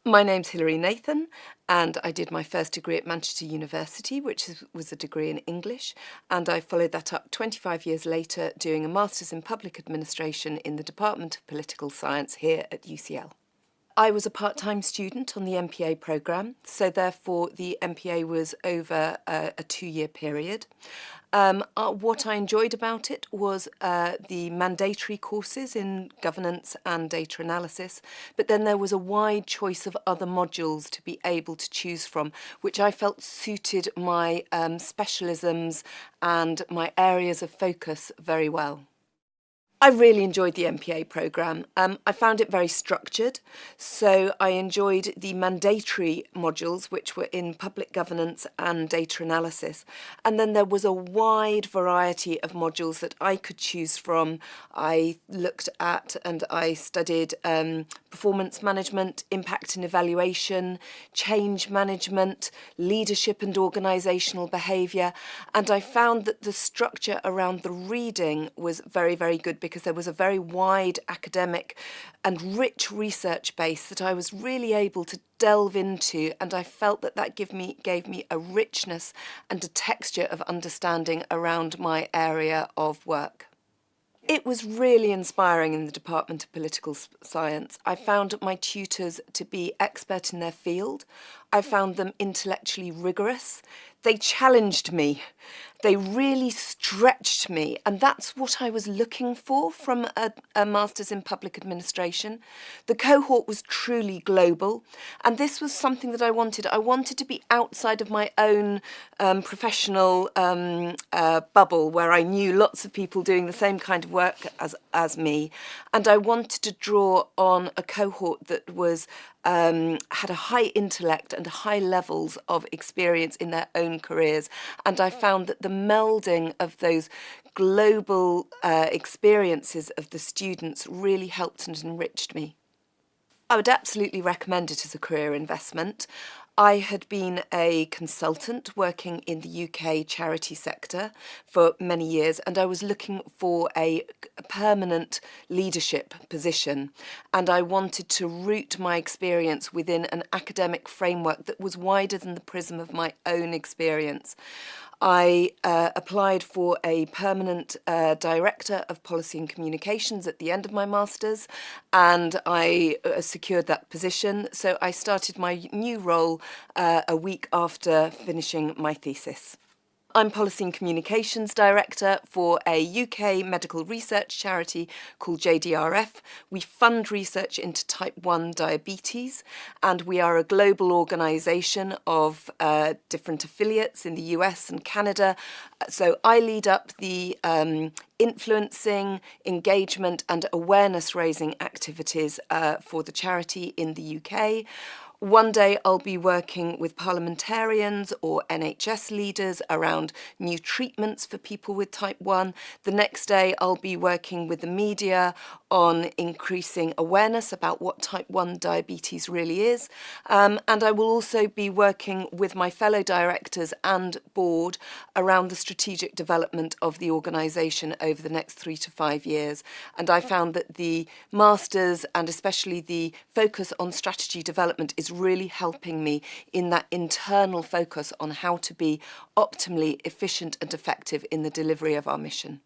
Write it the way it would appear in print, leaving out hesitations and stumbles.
My name's Hilary Nathan, and I did my first degree at Manchester University, which was a degree in English, and I followed that up 25 years later doing a Master's in Public Administration in the Department of Political Science here at UCL. I was a part-time student on the MPA programme, so therefore the MPA was over a 2-year period. What I enjoyed about it was the mandatory courses in governance and data analysis, but then there was a wide choice of other modules to be able to choose from, which I felt suited my specialisms and my areas of focus very well. I really enjoyed the MPA programme. I found it very structured, so I enjoyed the mandatory modules, which were in public governance and data analysis. And then there was a wide variety of modules that I could choose from. I looked at and I studied performance management, impact and evaluation, change management, leadership and organisational behaviour. And I found that the structure around the reading was very, very good because there was a very wide academic and rich research base that I was really able to delve into, and I felt that that gave me a richness and a texture of understanding around my area of work. It was really inspiring in the Department of Political Science. I found my tutors to be expert in their field. I found them intellectually rigorous. They challenged me. They really stretched me, and that's what I was looking for from a Master's in Public Administration. The cohort was truly global, and this was something that I wanted. I wanted to be outside of my own professional bubble, where I knew lots of people doing the same kind of work as me, and I wanted to draw on a cohort that was had a high intellect and high levels of experience in their own careers, and I found that the melding of those global experiences of the students really helped and enriched me. I would absolutely recommend it as a career investment. I had been a consultant working in the UK charity sector for many years, and I was looking for a permanent leadership position, and I wanted to root my experience within an academic framework that was wider than the prism of my own experience. I applied for a permanent Director of Policy and Communications at the end of my Master's, and I secured that position. So I started my new role a week after finishing my thesis. I'm Policy and Communications Director for a UK medical research charity called JDRF. We fund research into type 1 diabetes, and we are a global organisation of different affiliates in the US and Canada. So I lead up the influencing, engagement and awareness raising activities for the charity in the UK. One day I'll be working with parliamentarians or NHS leaders around new treatments for people with type 1. The next day I'll be working with the media on increasing awareness about what type 1 diabetes really is. And I will also be working with my fellow directors and board around the strategic development of the organisation over the next 3 to 5 years. And I found that the Masters, and especially the focus on strategy development, is really helping me in that internal focus on how to be optimally efficient and effective in the delivery of our mission.